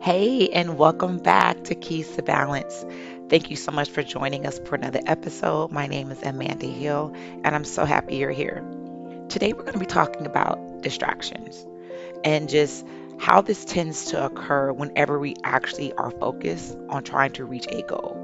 Hey, and welcome back to Keys to Balance. Thank you so much for joining us for another episode. My name is Amanda Hill, and I'm so happy you're here. Today, we're going to be talking about distractions and just how this tends to occur whenever we actually are focused on trying to reach a goal.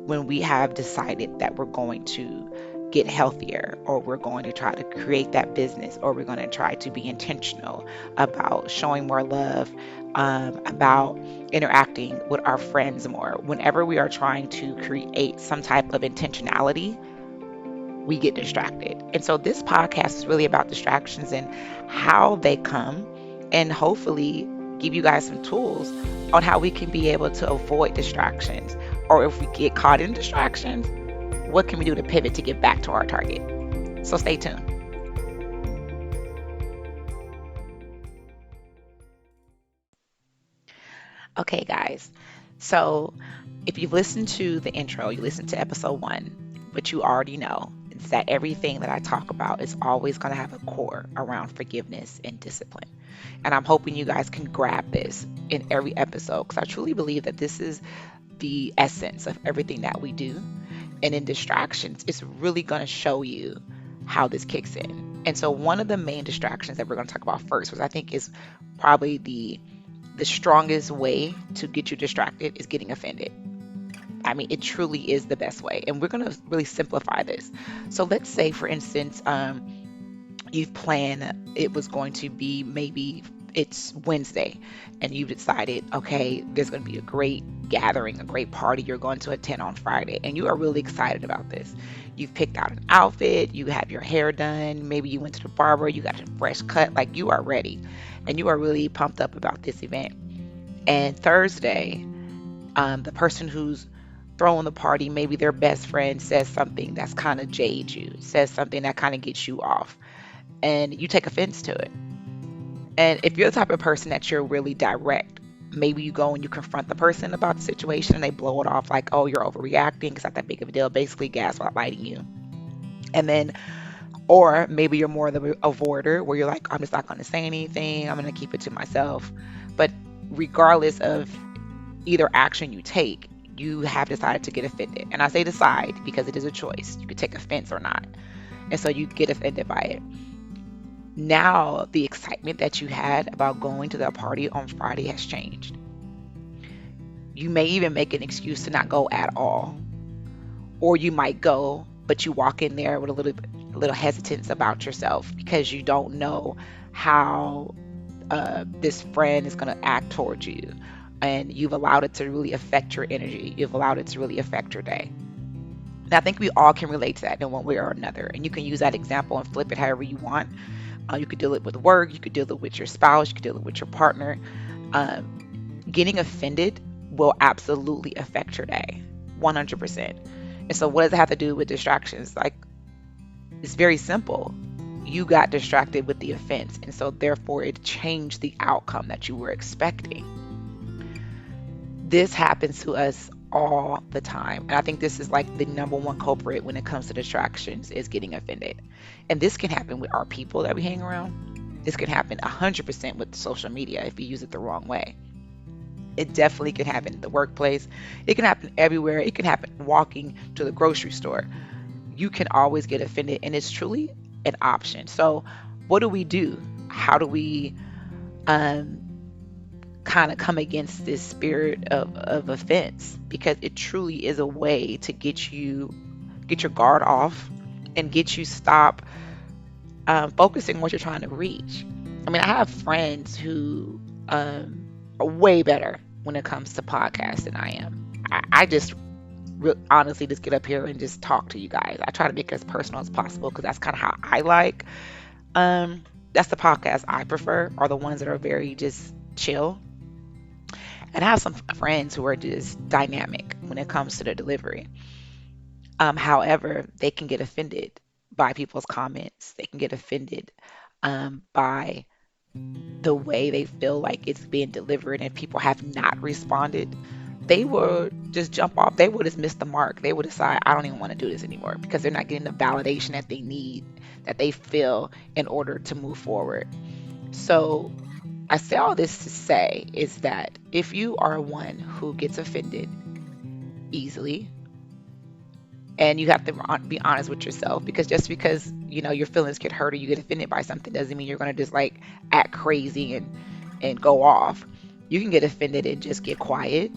When we have decided that we're going to get healthier, or we're going to try to create that business, or we're going to try to be intentional about showing more love, about interacting with our friends more. Whenever we are trying to create some type of intentionality, we get distracted. And so this podcast is really about distractions and how they come, and hopefully give you guys some tools on how we can be able to avoid distractions. Or if we get caught in distractions, what can we do to pivot to get back to our target? So stay tuned. Okay, guys. So if you've listened to the intro, you listened to episode one, but you already know is that everything that I talk about is always going to have a core around forgiveness and discipline. And I'm hoping you guys can grab this in every episode because I truly believe that this is the essence of everything that we do. And in distractions, it's really going to show you how this kicks in. And so one of the main distractions that we're going to talk about first, which I think is probably the strongest way to get you distracted, is getting offended. I mean, it truly is the best way. And we're going to really simplify this. So let's say, for instance, you've planned it was going to be, maybe it's Wednesday, and you've decided, okay, there's going to be a great gathering, a great party you're going to attend on Friday, and you are really excited about this. You've picked out an outfit, you have your hair done, maybe you went to the barber, you got a fresh cut, like you are ready, and you are really pumped up about this event. And Thursday, the person who's throwing the party, maybe their best friend says something that's kind of jades you, says something that kind of gets you off, and you take offense to it. And if you're the type of person that you're really direct, maybe you go and you confront the person about the situation and they blow it off like, oh, you're overreacting. It's not that big of a deal. Basically, gaslighting you. And then, or maybe you're more the avoider where you're like, I'm just not going to say anything. I'm going to keep it to myself. But regardless of either action you take, you have decided to get offended. And I say decide because it is a choice. You could take offense or not. And so you get offended by it. Now, the excitement that you had about going to the party on Friday has changed. You may even make an excuse to not go at all. Or you might go, but you walk in there with a little hesitance about yourself because you don't know how this friend is going to act towards you. And you've allowed it to really affect your energy. You've allowed it to really affect your day. And I think we all can relate to that in one way or another. And you can use that example and flip it however you want. You could deal it with work, you could deal it with your spouse, you could deal it with your partner. Getting offended will absolutely affect your day, 100%. And so, what does it have to do with distractions? Like, it's very simple. You got distracted with the offense, and so therefore it changed the outcome that you were expecting. This happens to us all the time. And I think this is like the number one culprit when it comes to distractions is getting offended. And this can happen with our people that we hang around. This can happen 100% with social media if you use it the wrong way. It definitely can happen in the workplace. It can happen everywhere. It can happen walking to the grocery store. You can always get offended, and it's truly an option. So, what do? How do we um, kind of come against this spirit of offense? Because it truly is a way to get your guard off and get you stop focusing on what you're trying to reach. I mean, I have friends who are way better when it comes to podcasts than I am. I just honestly just get up here and just talk to you guys. I try to make it as personal as possible because that's kind of how I like. That's the podcast I prefer, are the ones that are very just chill. And I have some friends who are just dynamic when it comes to the delivery. However, they can get offended by people's comments. They can get offended by the way they feel like it's being delivered, and people have not responded. They will just jump off. They will just miss the mark. They will decide, I don't even want to do this anymore because they're not getting the validation that they need, that they feel in order to move forward. So I say all this to say is that if you are one who gets offended easily, and you have to be honest with yourself, because just because your feelings get hurt or you get offended by something doesn't mean you're going to just like act crazy and go off. You can get offended and just get quiet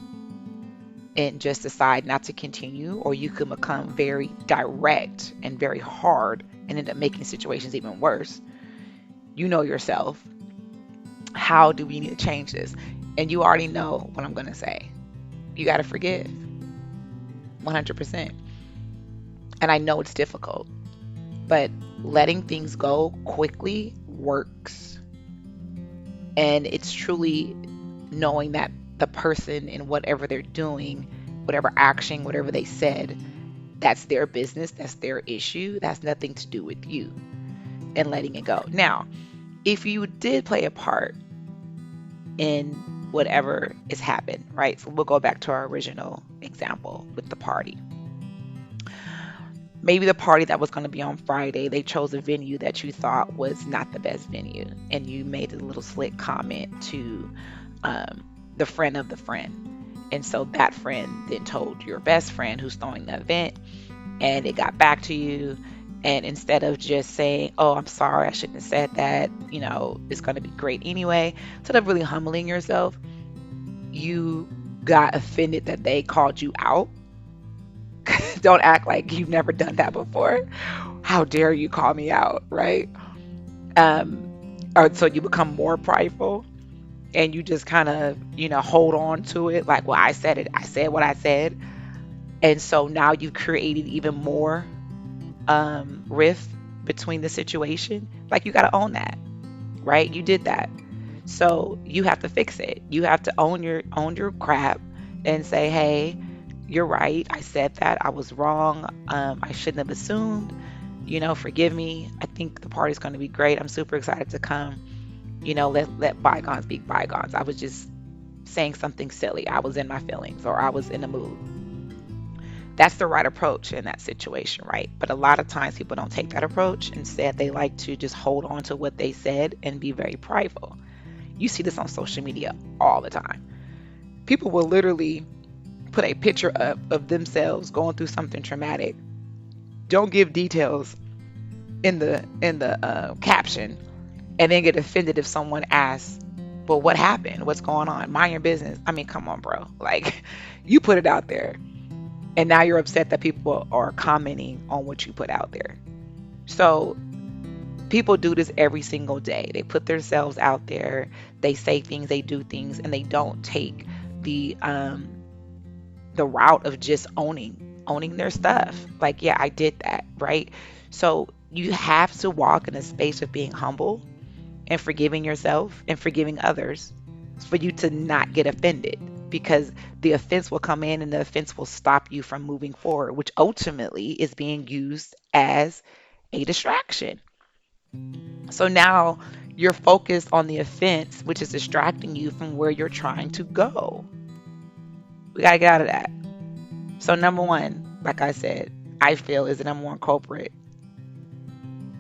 and just decide not to continue, or you can become very direct and very hard and end up making situations even worse. You know yourself. How do we need to change this? And you already know what I'm going to say. You got to forgive 100%. And I know it's difficult, but letting things go quickly works. And it's truly knowing that the person in whatever they're doing, whatever action, whatever they said, that's their business, that's their issue, that's nothing to do with you, and letting it go. Now, if you did play a part in whatever has happened, right? So we'll go back to our original example with the party. Maybe the party that was going to be on Friday, they chose a venue that you thought was not the best venue, and you made a little slick comment to the friend of the friend. And so that friend then told your best friend who's throwing the event, and it got back to you. And instead of just saying, "Oh, I'm sorry, I shouldn't have said that, it's going to be great anyway," instead of really humbling yourself, you got offended that they called you out. Don't act like you've never done that before. How dare you call me out, right? Or so you become more prideful and you just kind of, hold on to it like, well, I said it. I said what I said. And so now you've created even more rift between the situation. Like, you got to own that, right? You did that. So you have to fix it. You have to own your crap and say, hey, you're right. I said that. I was wrong. I shouldn't have assumed. Forgive me. I think the party's going to be great. I'm super excited to come. Let bygones be bygones. I was just saying something silly. I was in my feelings, or I was in the mood. That's the right approach in that situation, right? But a lot of times people don't take that approach. Instead, they like to just hold on to what they said and be very prideful. You see this on social media all the time. People will literally put a picture up of themselves going through something traumatic. Don't give details in the caption, and then get offended if someone asks, "Well, what happened? What's going on? Mind your business." I mean, come on, bro. Like, you put it out there, and now you're upset that people are commenting on what you put out there. So people do this every single day. They put themselves out there. They say things, they do things, and they don't take the route of just owning their stuff. Like, yeah, I did that, right? So you have to walk in a space of being humble and forgiving yourself and forgiving others for you to not get offended, because the offense will come in and the offense will stop you from moving forward, which ultimately is being used as a distraction. So now you're focused on the offense, which is distracting you from where you're trying to go. We got to get out of that. So number one, like I said, I feel is the number one culprit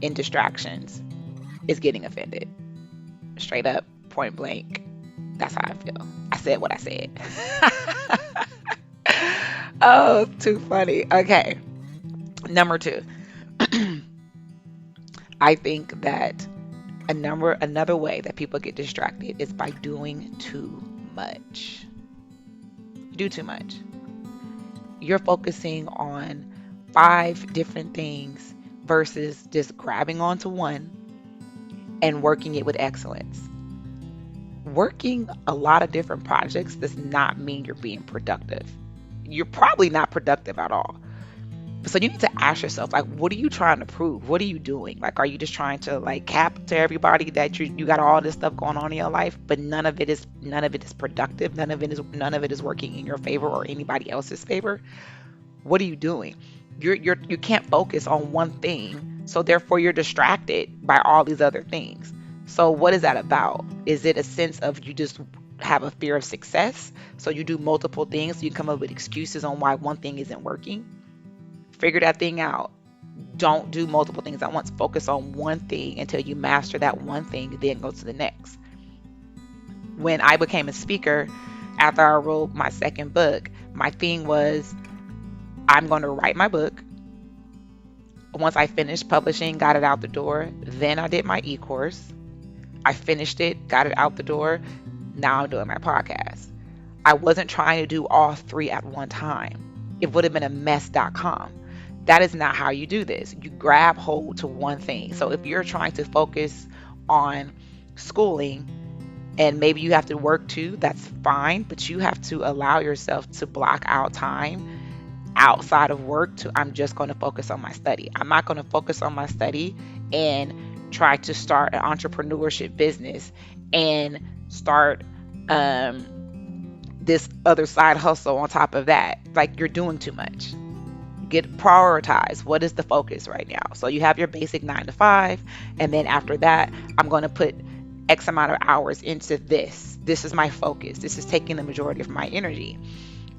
in distractions is getting offended. Straight up, point blank. That's how I feel. I said what I said. Oh, too funny. Okay. Number two, I think that another way that people get distracted is by doing too much. You do too much. You're focusing on 5 different things versus just grabbing onto one and working it with excellence. Working a lot of different projects does not mean you're being productive. You're probably not productive at all. So you need to ask yourself, like, what are you trying to prove? What are you doing? Like, are you just trying to like cap to everybody that you got all this stuff going on in your life, but none of it is productive. None of it is working in your favor or anybody else's favor. What are you doing? You can't focus on one thing, so therefore you're distracted by all these other things. So what is that about? Is it a sense of you just have a fear of success, so you do multiple things so you come up with excuses on why one thing isn't working? Figure that thing out. Don't do multiple things at once. Focus on one thing until you master that one thing, then go to the next. When I became a speaker, after I wrote my second book, my thing was I'm going to write my book. Once I finished publishing, got it out the door, then I did my e-course. I finished it, got it out the door. Now I'm doing my podcast. I wasn't trying to do all three at one time. It would have been a mess.com. That is not how you do this. You grab hold to one thing. So if you're trying to focus on schooling and maybe you have to work too, that's fine, but you have to allow yourself to block out time outside of work to I'm just going to focus on my study. I'm not going to focus on my study and try to start an entrepreneurship business and start this other side hustle on top of that. Like, you're doing too much. Get prioritized. What is the focus right now? So you have your basic 9 to 5, and then after that, I'm going to put X amount of hours into this. This is my focus. This is taking the majority of my energy.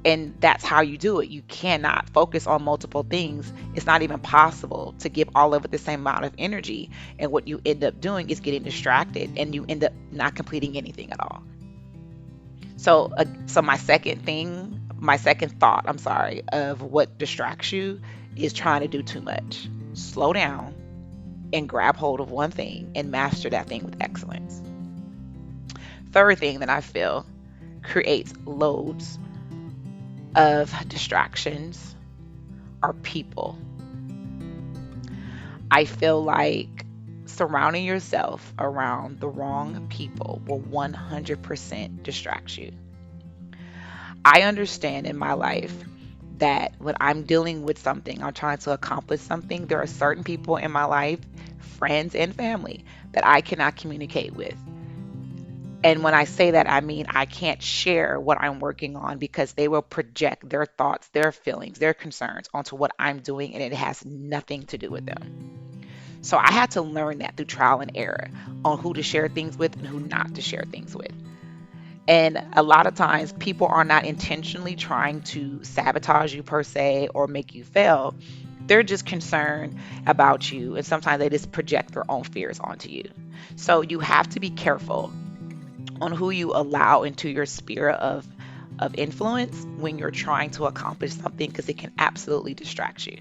And that's how you do it. You cannot focus on multiple things. It's not even possible to give all of it the same amount of energy. And what you end up doing is getting distracted and you end up not completing anything at all. So my second thought, I'm sorry, of what distracts you is trying to do too much. Slow down and grab hold of one thing and master that thing with excellence. Third thing that I feel creates loads of distractions are people. I feel like surrounding yourself around the wrong people will 100% distract you. I understand in my life that when I'm dealing with something, I'm trying to accomplish something, there are certain people in my life, friends and family, that I cannot communicate with. And when I say that, I mean I can't share what I'm working on because they will project their thoughts, their feelings, their concerns onto what I'm doing, and it has nothing to do with them. So I had to learn that through trial and error on who to share things with and who not to share things with. And a lot of times, people are not intentionally trying to sabotage you per se or make you fail. They're just concerned about you, and sometimes they just project their own fears onto you. So you have to be careful on who you allow into your sphere of influence when you're trying to accomplish something because it can absolutely distract you.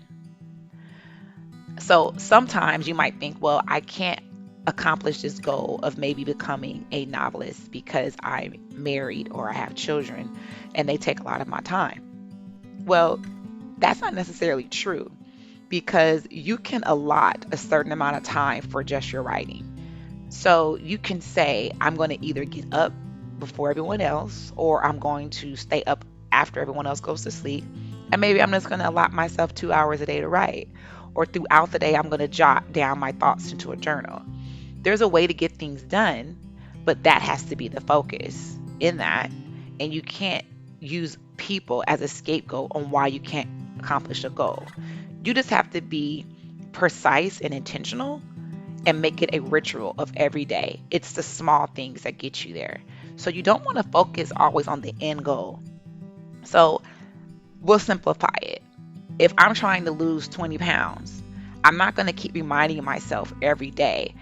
So sometimes you might think, well, I can't accomplish this goal of maybe becoming a novelist because I'm married or I have children and they take a lot of my time. Well, that's not necessarily true because you can allot a certain amount of time for just your writing. So you can say, I'm going to either get up before everyone else or I'm going to stay up after everyone else goes to sleep. And maybe I'm just going to allot myself 2 hours a day to write. Or throughout the day, I'm going to jot down my thoughts into a journal. There's a way to get things done, but that has to be the focus in that. And you can't use people as a scapegoat on why you can't accomplish a goal. You just have to be precise and intentional and make it a ritual of every day. It's the small things that get you there. So you don't want to focus always on the end goal. So we'll simplify it. If I'm trying to lose 20 pounds, I'm not going to keep reminding myself every day,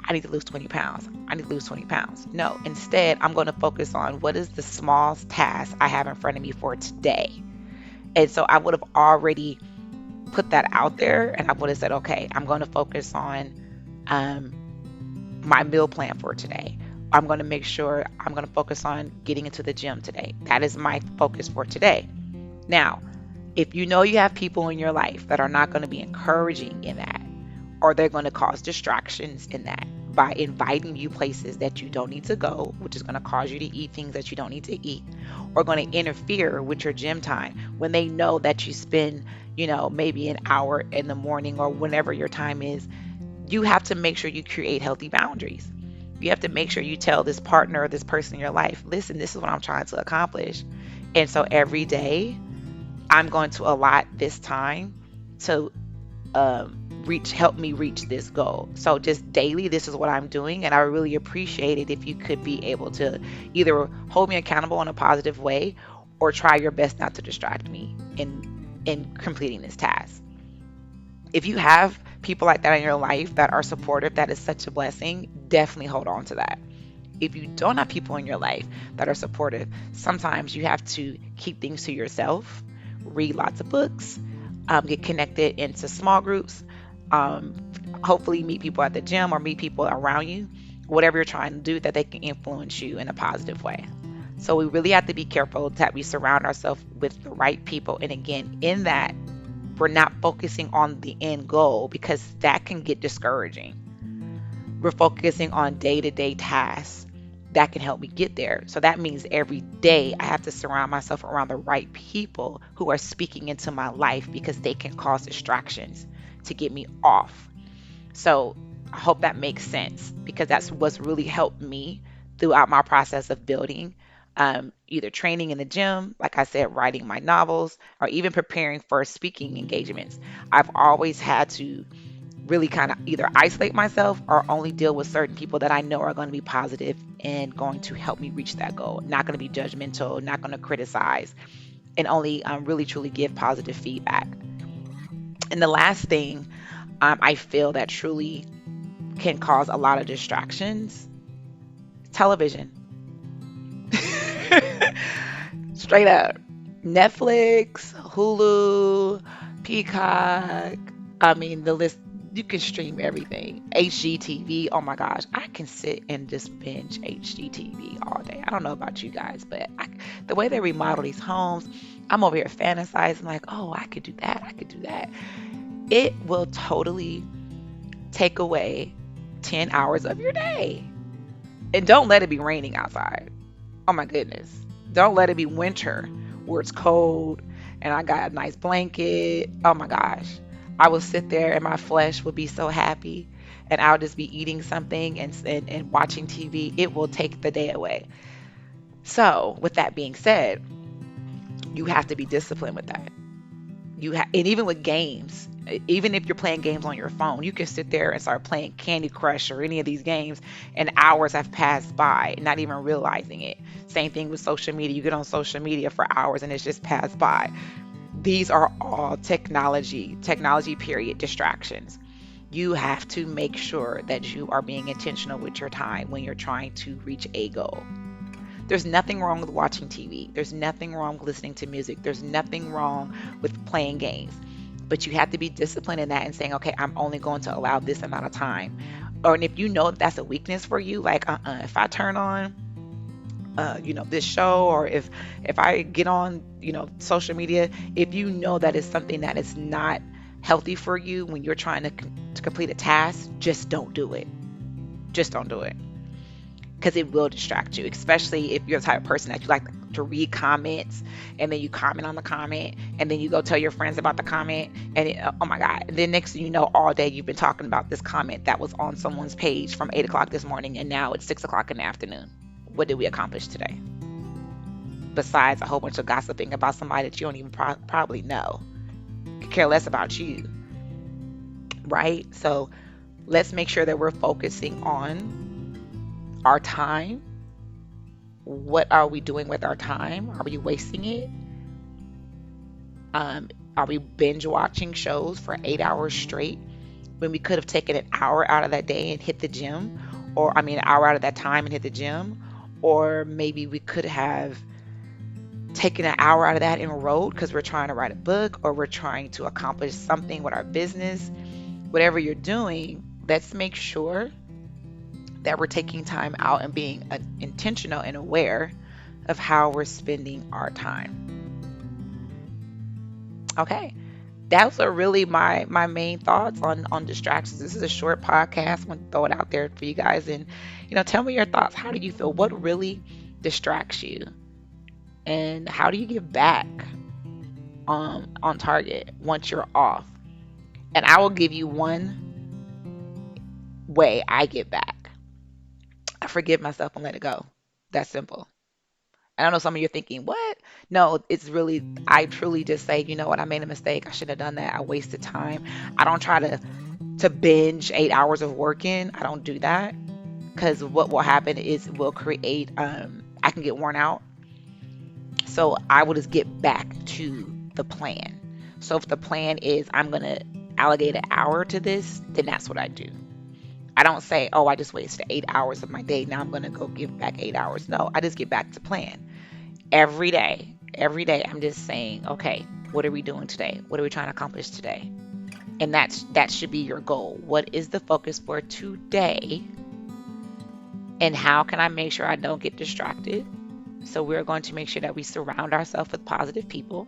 I need to lose 20 pounds. I need to lose 20 pounds. No, instead, I'm going to focus on what is the small task I have in front of me for today. And so I would have already put that out there and I would have said, okay, I'm going to focus on my meal plan for today. I'm going to make sure I'm going to focus on getting into the gym today. That is my focus for today. Now, if you know you have people in your life that are not going to be encouraging in that, or they're going to cause distractions in that by inviting you places that you don't need to go, which is going to cause you to eat things that you don't need to eat, or going to interfere with your gym time when they know that you spend, maybe an hour in the morning or whenever your time is, you have to make sure you create healthy boundaries. You have to make sure you tell this partner or this person in your life, listen, this is what I'm trying to accomplish. And so every day, I'm going to allot this time to help me reach this goal. So just daily, this is what I'm doing. And I would really appreciate it if you could be able to either hold me accountable in a positive way or try your best not to distract me in completing this task. If you have people like that in your life that are supportive, that is such a blessing. Definitely hold on to that. if you don't have people in your life that are supportive, sometimes you have to keep things to yourself, read lots of books, get connected into small groups, um, hopefully meet people at the gym or meet people around you, whatever you're trying to do, that they can influence you in a positive way. So we really have to be careful that we surround ourselves with the right people. And again, in that, we're not focusing on the end goal because that can get discouraging. We're focusing on day to day tasks that can help me get there. So that means every day I have to surround myself around the right people who are speaking into my life because they can cause distractions to get me off. So I hope that makes sense because that's what's really helped me throughout my process of building. Either training in the gym, like I said, writing my novels, or even preparing for speaking engagements. I've always had to really kind of either isolate myself or only deal with certain people that I know are going to be positive and going to help me reach that goal. Not going to be judgmental, not going to criticize, and only really truly give positive feedback. And the last thing I feel that truly can cause a lot of distractions, television. Straight up. Netflix, Hulu, Peacock. I mean, the list, you can stream everything. HGTV. Oh my gosh, I can sit and just binge HGTV all day. I don't know about you guys, but the way they remodel these homes, I'm over here fantasizing like, oh, I could do that. I could do that. It will totally take away 10 hours of your day. And don't let it be raining outside. Oh my goodness. Don't let it be winter where it's cold and I got a nice blanket. Oh my gosh. I will sit there and my flesh will be so happy and I'll just be eating something and watching TV. It will take the day away. So, with that being said, you have to be disciplined with that. And even with games, even if you're playing games on your phone, you can sit there and start playing Candy Crush or any of these games, and hours have passed by, not even realizing it. Same thing with social media. You get on social media for hours and it's just passed by. These are all technology period distractions. You have to make sure that you are being intentional with your time when you're trying to reach a goal. There's nothing wrong with watching TV. There's nothing wrong with listening to music. There's nothing wrong with playing games. But you have to be disciplined in that and saying, okay, I'm only going to allow this amount of time. Or and if you know that that's a weakness for you, like if I turn on this show, or if I get on social media, if you know that it's something that is not healthy for you when you're trying to complete a task, just don't do it. Just don't do it, because it will distract you, especially if you're the type of person that you like to read comments and then you comment on the comment and then you go tell your friends about the comment oh my god, and then next thing you know, all day you've been talking about this comment that was on someone's page from 8 o'clock this morning and now it's 6 o'clock in the afternoon. What did we accomplish today besides a whole bunch of gossiping about somebody that you don't even probably know? Could care less about you, right? So let's make sure that we're focusing on our time. What are we doing with our time? Are we wasting it? Are we binge watching shows for 8 hours straight when we could have taken an hour out of that day and hit the gym? Or, I mean, an hour out of that time and hit the gym? Or maybe we could have taken an hour out of that and rode because we're trying to write a book or we're trying to accomplish something with our business. Whatever you're doing, let's make sure that we're taking time out and being intentional and aware of how we're spending our time. Okay, those are really my main thoughts on distractions. This is a short podcast. I want to throw it out there for you guys, and tell me your thoughts. How do you feel? What really distracts you, and how do you get back on target once you're off? And I will give you one way I get back. I forgive myself and let it go. That's simple. And I know some of you are thinking, what? No, it's really, I truly just say, you know what, I made a mistake. I shouldn't have done that. I wasted time. I don't try to binge 8 hours of working. I don't do that, because what will happen is it will create, I can get worn out. So I will just get back to the plan. So if the plan is I'm going to allocate an hour to this, then that's what I do. I don't say, oh, I just wasted 8 hours of my day. Now I'm going to go give back 8 hours. No, I just get back to plan every day. Every day, I'm just saying, okay, what are we doing today? What are we trying to accomplish today? And that should be your goal. What is the focus for today? And how can I make sure I don't get distracted? So we're going to make sure that we surround ourselves with positive people.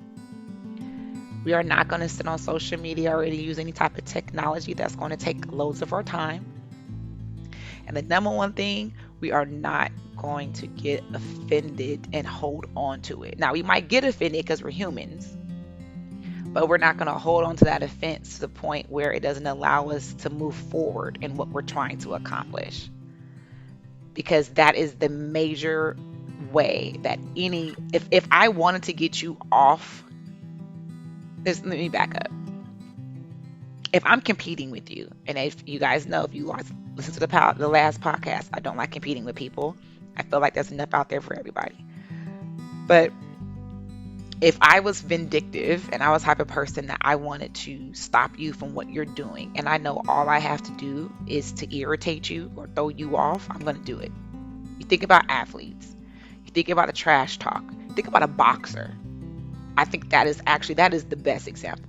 We are not going to sit on social media or use any type of technology that's going to take loads of our time. And the number one thing, we are not going to get offended and hold on to it. Now, we might get offended because we're humans, but we're not going to hold on to that offense to the point where it doesn't allow us to move forward in what we're trying to accomplish. Because that is the major way that if I wanted to get you off this, let me back up. If I'm competing with you, and if you guys know, if you listen to the last podcast, I don't like competing with people. I feel like there's enough out there for everybody. But if I was vindictive and I was the type of person that I wanted to stop you from what you're doing, and I know all I have to do is to irritate you or throw you off, I'm going to do it. You think about athletes. You think about a trash talk. Think about a boxer. I think that is the best example.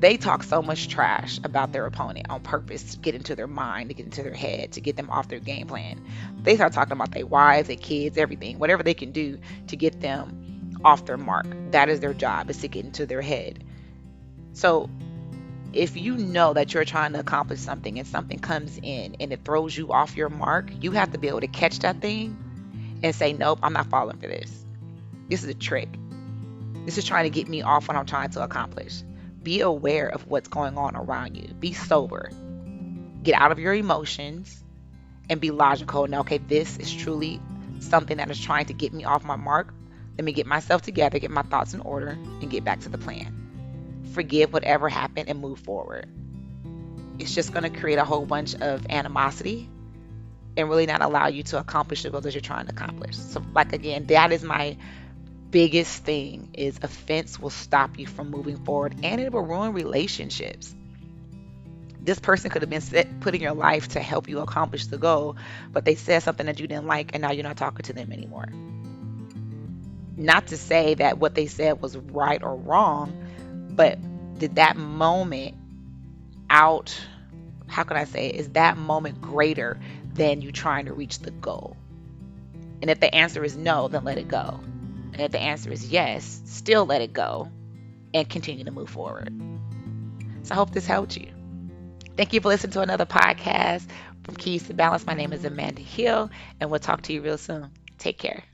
They talk so much trash about their opponent on purpose to get into their mind, to get into their head, to get them off their game plan. They start talking about their wives, their kids, everything, whatever they can do to get them off their mark. That is their job, is to get into their head. So if you know that you're trying to accomplish something and something comes in and it throws you off your mark, you have to be able to catch that thing and say, nope, I'm not falling for this. This is a trick. This is trying to get me off what I'm trying to accomplish. Be aware of what's going on around you. Be sober. Get out of your emotions and be logical. And okay, this is truly something that is trying to get me off my mark. Let me get myself together, get my thoughts in order, and get back to the plan. Forgive whatever happened and move forward. It's just going to create a whole bunch of animosity and really not allow you to accomplish the goals that you're trying to accomplish. So, like, again, that is my biggest thing, is offense will stop you from moving forward, and it will ruin relationships. This person could have been put in your life to help you accomplish the goal, but they said something that you didn't like, and now you're not talking to them anymore. Not to say that what they said was right or wrong, but did that moment is that moment greater than you trying to reach the goal? And if the answer is no, then let it go. And if the answer is yes, still let it go and continue to move forward. So I hope this helped you. Thank you for listening to another podcast from Keys to Balance. My name is Amanda Hill, and we'll talk to you real soon. Take care.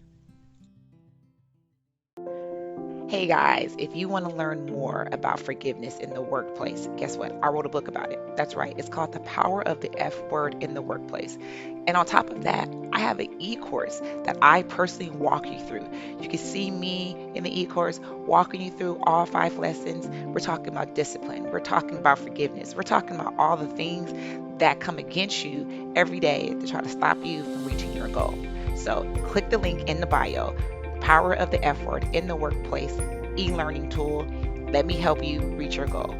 Hey guys, if you want to learn more about forgiveness in the workplace, guess what? I wrote a book about it. That's right. It's called The Power of the F Word in the Workplace. And on top of that, I have an e-course that I personally walk you through. You can see me in the e-course walking you through all 5 lessons. We're talking about discipline. We're talking about forgiveness. We're talking about all the things that come against you every day to try to stop you from reaching your goal. So click the link in the bio. Power of the F Word in the Workplace e-learning tool. Let me help you reach your goal.